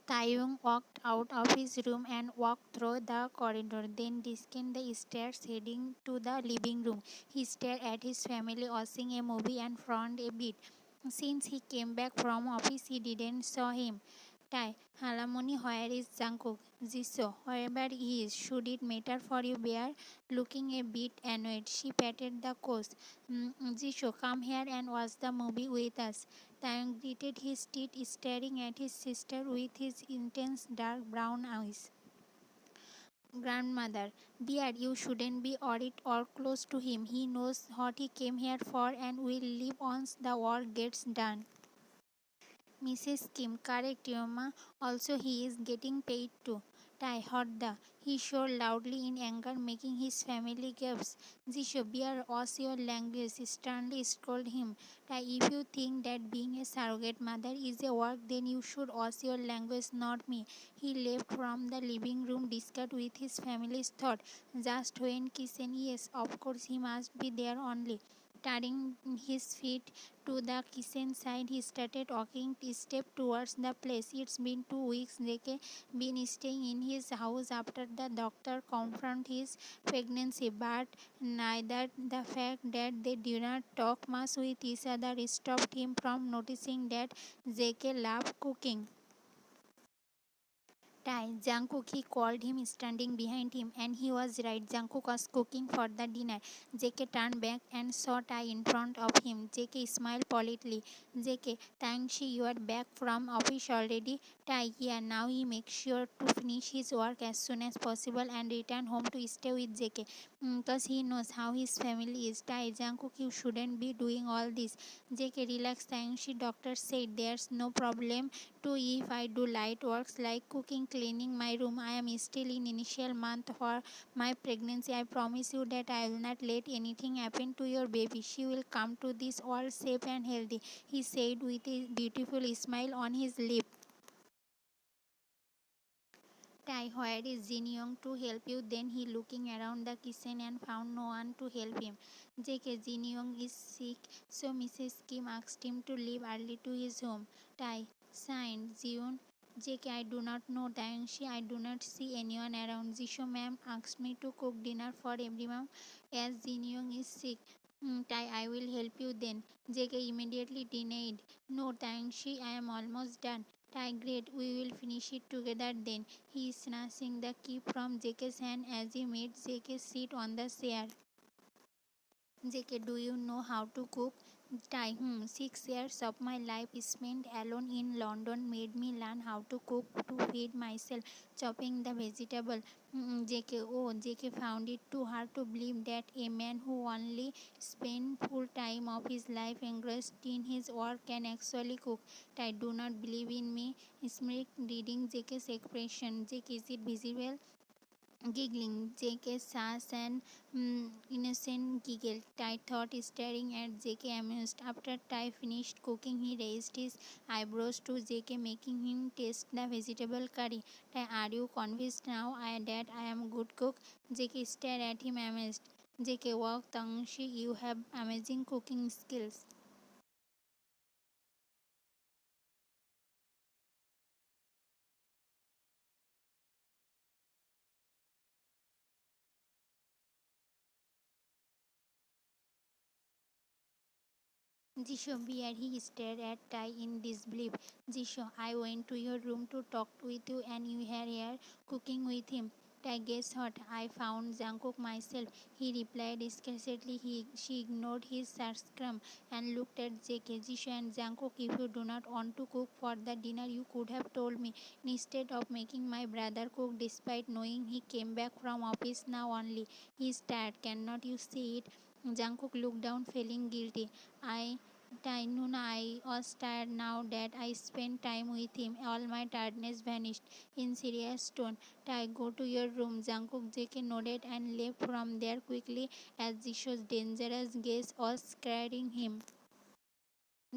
Taeyong walked out of his room and walked through the corridor, then descended the stairs heading to the living room. He stared at his family watching a movie and frowned a bit. Since he came back from office, he didn't saw him. Tai, Halamoni, where is Jungkook? Jisoo, wherever he is, should it matter for you, Bear? Looking a bit annoyed, she patted the coast. Jisoo, come here and watch the movie with us. Taeyong gritted his teeth, staring at his sister with his intense dark brown eyes. Grandmother, Bear, you shouldn't be worried or close to him. He knows what he came here for and will leave once the war gets done. Mrs. Kim, correct Yoma. Also, he is getting paid too. Tai Hodda. He showed loudly in anger, making his family gasp. Jisho, bear was your language, sternly scolded him. Tai, if you think that being a surrogate mother is a work, then you should watch your language, not me. He left from the living room, discussed with his family's thought. Just when kissing, yes, of course, he must be there only. Turning his feet to the kitchen side, he started walking a step towards the place. It's been 2 weeks Jake been staying in his house after the doctor confirmed his pregnancy, but neither the fact that they did not talk much with each other stopped him from noticing that Jake loved cooking. Tai, Jungkook, he called him standing behind him, and he was right. Jungkook was cooking for the dinner. JK turned back and saw Tai in front of him. JK smiled politely. JK, thanks, you are back from office already. Tai, yeah, now he makes sure to finish his work as soon as possible and return home to stay with JK. Because he knows how his family is. Tai, Jungkook, you shouldn't be doing all this. JK, relax, thanks, doctor said there's no problem too if I do light works like cooking, cleaning my room. I am still in initial month for my pregnancy. I promise you that I will not let anything happen to your baby. She will come to this world safe and healthy, he said with a beautiful smile on his lip. Tai, where is Jin Young to help you? Then he looking around the kitchen and found no one to help him. JK, Jin Young is sick, so Mrs. Kim asked him to leave early to his home. Tai, signed, Jiun. JK, I do not know Taeyoung. I do not see anyone around. Jisho ma'am asked me to cook dinner for everyone as Jin Young is sick. Tai, I will help you then. JK immediately denied. No, Taeyoung, I am almost done. Tai, great, we will finish it together then. He is snatching the key from JK's hand as he made JK sit on the chair. JK, do you know how to cook? Tai, 6 years of my life spent alone in London made me learn how to cook to feed myself, chopping the vegetable. JK, oh, JK found it too hard to believe that a man who only spent full time of his life engrossed in his work can actually cook. Tai, do not believe in me. Smirk reading JK's expression. JK, is it visible? Giggling, JK sass and innocent giggle. Tai thought, staring at JK amused. After Tai finished cooking, he raised his eyebrows to JK, making him taste the vegetable curry. Tai, are you convinced now that I am good cook? JK stared at him amazed. JK, wow, Tangshi, you have amazing cooking skills. Jisho, beard, he stared at Tai in disbelief. Jisho, I went to your room to talk with you and you were here cooking with him. Tai, guess what? I found Jungkook myself. He replied disgustedly. She ignored his sarcasm and looked at JK. Jisho and Jungkook, if you do not want to cook for the dinner, you could have told me. Instead of making my brother cook despite knowing he came back from office now only. He's tired. Cannot you see it? Jungkook looked down, feeling guilty. I Tainuna, I was tired now that I spent time with him. All my tiredness vanished. In serious tone, Tai, go to your room. Jungkook JK nodded and left from there quickly as Jisho's dangerous gaze was scaring him.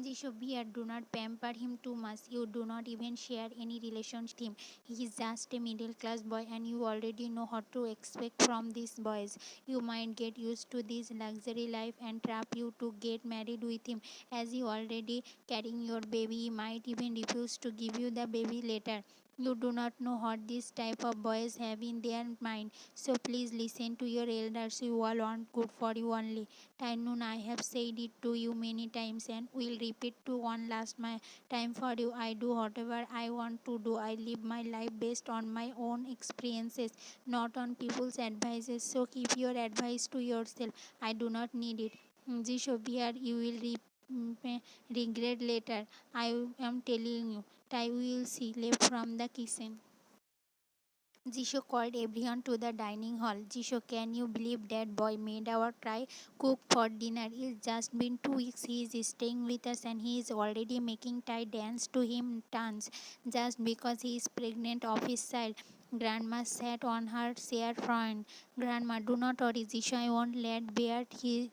Jisho, Beer, do not pamper him too much. You do not even share any relationship with him. He is just a middle class boy and you already know what to expect from these boys. You might get used to this luxury life and trap you to get married with him. As you already carrying your baby, he might even refuse to give you the baby later. You do not know what this type of boys have in their mind. So please listen to your elders. You all want good for you only. Tainun, I have said it to you many times and will repeat to one last my time for you. I do whatever I want to do. I live my life based on my own experiences, not on people's advices. So keep your advice to yourself. I do not need it. Jishobiar, you will regret later. I am telling you. Tai will see left from the kitchen. Jisho called everyone to the dining hall. Jisho, can you believe that boy made our try cook for dinner? It's just been 2 weeks he is staying with us and he is already making Thai dance to him dance just because he is pregnant of his child. Grandma sat on her chair front. Grandma, do not worry, Jisho. I won't let Bear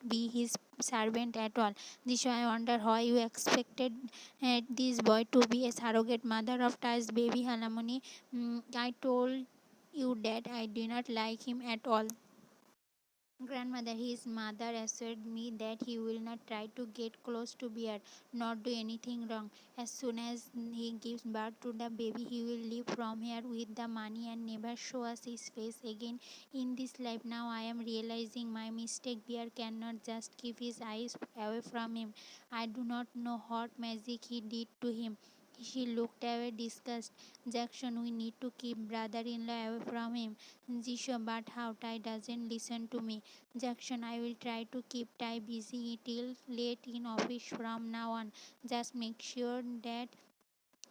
be his servant at all. Jisho, I wonder why you expected this boy to be a surrogate mother of Tai's baby Halamuni. I told you that I do not like him at all. Grandmother, his mother assured me that he will not try to get close to Bear, not do anything wrong. As soon as he gives birth to the baby, he will leave from here with the money and never show us his face again in this life. Now I am realizing my mistake. Bear cannot just keep his eyes away from him. I do not know what magic he did to him. She looked away disgusted. Jackson, we need to keep brother-in-law away from him. Jisho, but how? Tai doesn't listen to me. Jackson, I will try to keep Ty busy till late in office from now on. Just make sure that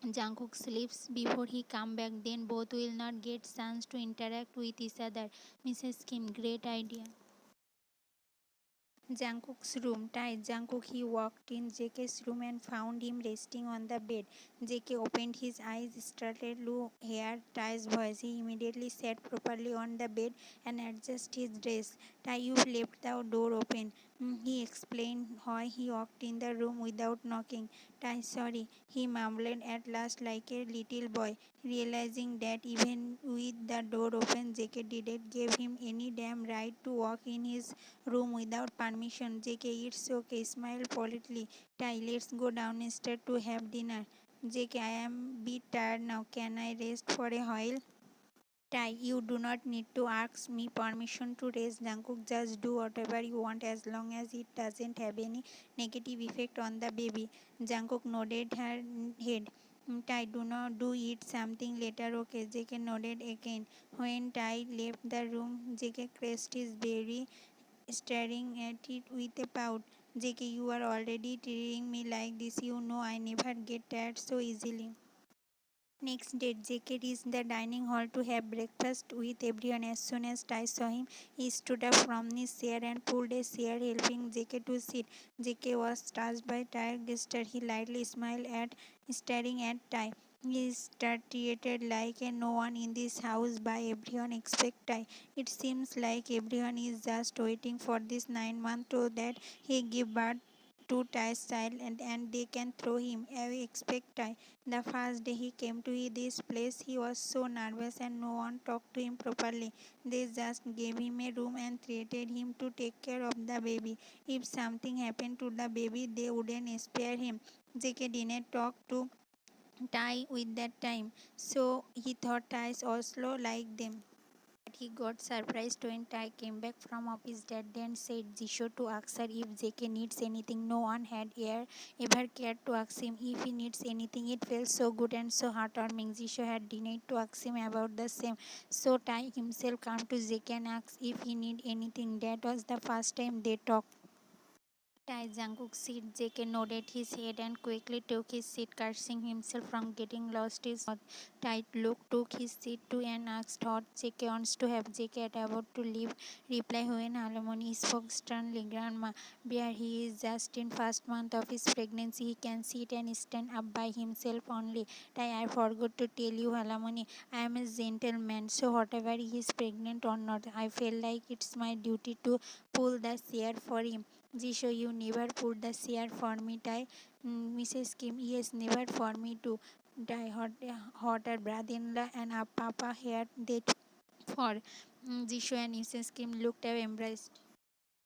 Jungkook sleeps before he come back. Then both will not get chance to interact with each other. Mrs. Kim, great idea. Jungkook's room. Ty Jungkook. He walked in JK's room and found him resting on the bed. JK opened his eyes, started to hear Ty's voice. He immediately sat properly on the bed and adjusted his dress. Ty, you've left the door open. He explained why he walked in the room without knocking. Ty, sorry, he mumbled at last like a little boy, realizing that even with the door open, JK didn't give him any damn right to walk in his room without permission. JK, it's okay. Smile politely. Ty, let's go downstairs to have dinner. JK, I am a bit tired now. Can I rest for a while? Ty, you do not need to ask me permission to rest. Jungkook, just do whatever you want as long as it doesn't have any negative effect on the baby. Jungkook nodded her head. Ty, do not do it something later, okay? JK nodded again. When Ty left the room, JK crashed his berry staring at it with a pout. JK, you are already treating me like this. You know I never get tired so easily. Next day, JK reached the dining hall to have breakfast with everyone. As soon as Ty saw him, he stood up from his chair and pulled a chair, helping JK to sit. JK was touched by Ty's gesture. He lightly smiled at staring at Ty. He is treated like a no one in this house by everyone except Ty. It seems like everyone is just waiting for this 9 months so that he give birth to Ty's child and they can throw him away except Ty. The first day he came to this place, he was so nervous and no one talked to him properly. They just gave him a room and treated him to take care of the baby. If something happened to the baby, they wouldn't spare him. JK didn't talk to Ty with that time, so he thought Ty's also like them. But he got surprised when Ty came back from office. Dad then said Jisho to ask her if JK needs anything. No one had ever cared to ask him if he needs anything. It felt so good and so heartwarming. Jisho had denied to ask him about the same. So Ty himself came to JK and asked if he need anything. That was the first time they talked. Tai Jungkook seat. JK nodded his head and quickly took his seat, cursing himself from getting lost his thought. Tai took his seat too and asked what JK wants to have. JK at about to leave reply when Alamoni spoke sternly. Grandma, Bear, he is just in first month of his pregnancy. He can sit and stand up by himself only. Tai, I forgot to tell you, Alamoni, I am a gentleman, so whatever he is pregnant or not, I feel like it's my duty to pull the chair for him. Jisho, you never put the chair for me, Tai. Mrs. Kim, yes, never for me too. Tai, hotter brother-in-law and a papa here, that for. Jisho and Mrs. Kim looked up embraced.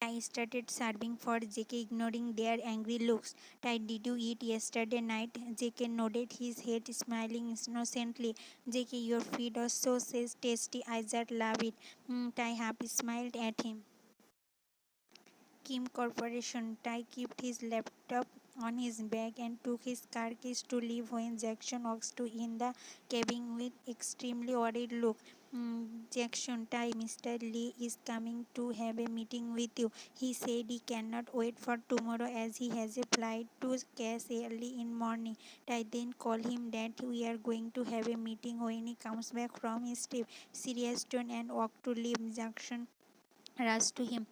I started serving for JK, ignoring their angry looks. Tai, did you eat yesterday night? JK nodded his head, smiling innocently. JK, your feed was so tasty, I just love it. Tai happy smiled at him. Kim Corporation. Tai kept his laptop on his back and took his car keys to leave when Jackson walks to in the cabin with extremely worried look. Jackson, Tai, Mr. Lee is coming to have a meeting with you. He said he cannot wait for tomorrow as he has a flight to catch early in morning. Tai then called him that we are going to have a meeting when he comes back from his trip. Serious tone and walk to leave. Jackson rushed to him.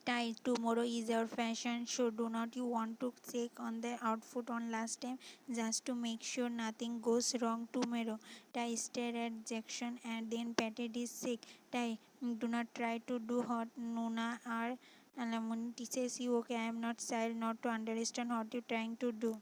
Tai, tomorrow is our fashion show. Do not you want to check on the outfit on last time just to make sure nothing goes wrong tomorrow? Tai stared at Jackson and then patted his cheek. Tai, do not try to do hot Nuna or Alamuni teaches you. Okay, I am not child not to understand what you trying to do.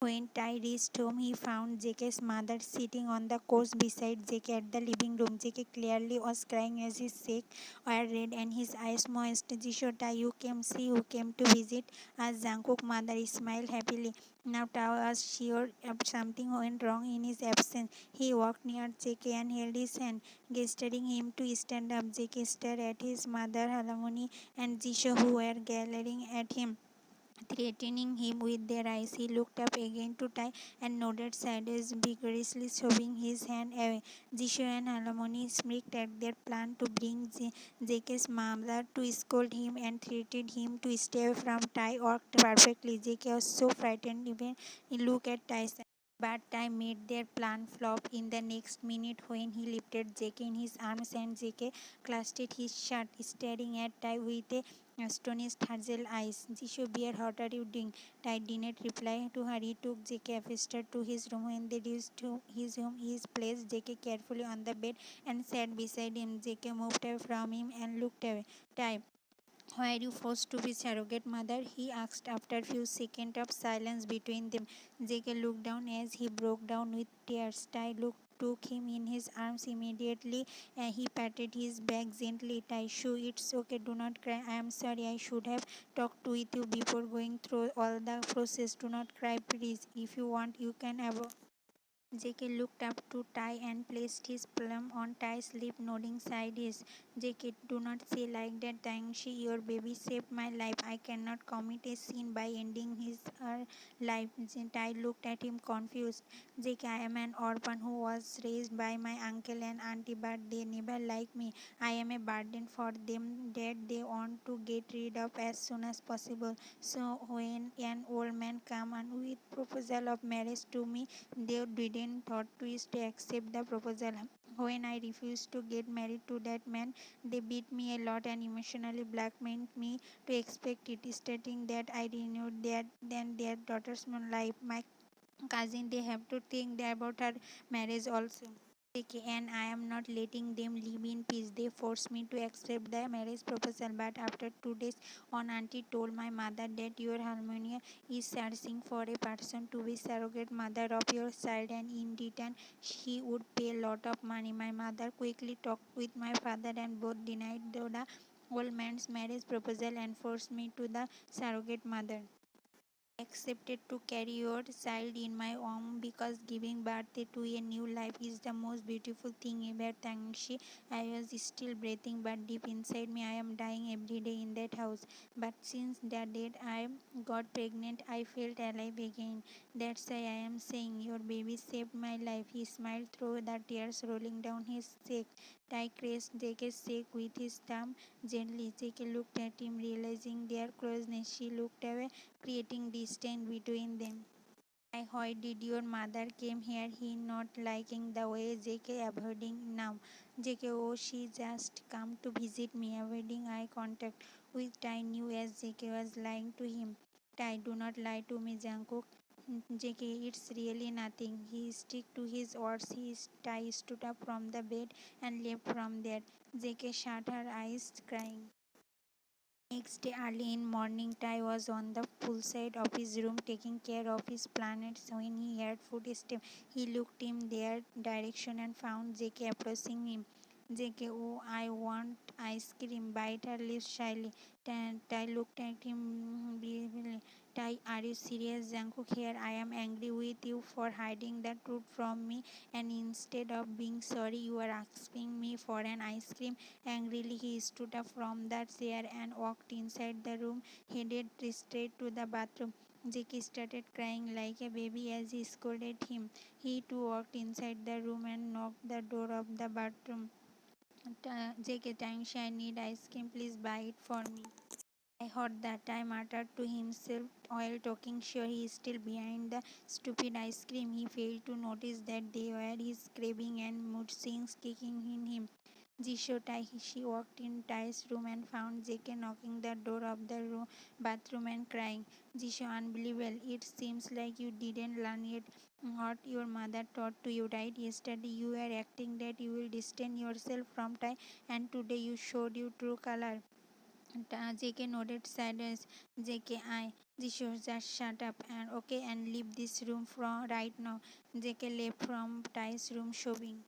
When Ty reached home, he found JK's mother sitting on the couch beside JK at the living room. JK clearly was crying as his cheeks were red and his eyes moist. Jisho, Tai, you came see who came to visit? Asked Jungkook's mother smiled happily. Now Tai was sure something went wrong in his absence. He walked near JK and held his hand, gesturing him to stand up. JK stared at his mother, Halamuni, and Jisho, who were glaring at him, threatening him with their eyes. He looked up again to Tai and nodded sideways, vigorously shoving his hand away. Jisho and Alamoni smirked at their plan to bring JK's mother to scold him and threatened him to stay away from Tai. Worked perfectly. JK was so frightened even he looked at Tai. But Tai made their plan flop in the next minute when he lifted JK in his arms and JK clutched his shirt, staring at Tai with a astonished hazel eyes. Jisho, bear, what are you doing? Tai did not reply to her. He took JK faster to his room. When they reached to his room, he placed JK carefully on the bed and sat beside him. JK moved away from him and looked away. Tai, why are you forced to be surrogate mother? He asked after a few seconds of silence between them. JK looked down as he broke down with tears. Tai took him in his arms immediately and he patted his back gently. Tai, shoo, it's okay, do not cry. I am sorry, I should have talked with you before going through all the process. Do not cry, please. If you want, you can have a JK looked up to Tai and placed his palm on Tai's lip, nodding sideways. JK, do not say like that, Tangshi. Your baby saved my life. I cannot commit a sin by ending his her life. Tai looked at him confused. JK, I am an orphan who was raised by my uncle and auntie, but they never liked me. I am a burden for them that they want to get rid of as soon as possible. So when an old man come and with proposal of marriage to me, they didn't thought twice to accept the proposal. When I refused to get married to that man, they beat me a lot and emotionally blackmailed me to expect it, stating that I renewed their daughter's life. My cousin, they have to think about her marriage also. Okay, and I am not letting them live in peace. They forced me to accept the marriage proposal, but after 2 days on, auntie told my mother that your harmonia is searching for a person to be surrogate mother of your child, and in return she would pay a lot of money. My mother quickly talked with my father and both denied the old man's marriage proposal and forced me to the surrogate mother. Accepted to carry your child in my womb because giving birth to a new life is the most beautiful thing ever. Tangshi, I was still breathing, but deep inside me, I am dying every day in that house. But since that date I got pregnant, I felt alive again. That's why I am saying your baby saved my life. He smiled through the tears rolling down his cheek. Tai caressed Jake's cheek with his thumb gently. Jake looked at him, realizing their closeness. She looked away, creating distance between them. Why did your mother came here? He not liking the way JK avoiding now. JK, oh, she just come to visit me, avoiding eye contact, which I knew as JK was lying to him. Tai, do not lie to me, Jungkook. JK, it's really nothing. He stick to his words. Tai stood up from the bed and left from there. JK shut her eyes, crying. Next day early in morning, Tai was on the poolside of his room taking care of his plants when he heard footsteps. He looked in their direction and found JK approaching him. JK, oh, I want ice cream. Bite her lips shyly. Tai looked at him briefly. Tai, are you serious, Jungkook? Here I am angry with you for hiding the truth from me, and instead of being sorry, you are asking me for an ice cream. Angrily, he stood up from the chair and walked inside the room, headed straight to the bathroom. JK started crying like a baby as he scolded him. He too walked inside the room and knocked the door of the bathroom. JK, Tangsha, I need ice cream. Please buy it for me. I heard that I muttered to himself while talking, sure he is still behind the stupid ice cream. He failed to notice that they were his craving and mood swings kicking in him. Jisho Taishi walked in Tai's room and found JK knocking the door of the bathroom and crying. Jisho, unbelievable. It seems like you didn't learn yet what your mother taught to you, right? Yesterday you were acting that you will distance yourself from Tai, and today you showed your true color. JK nodded sadness. JK, Jisho, just shut up and okay and leave this room from right now. JK left from Tai's room sobbing.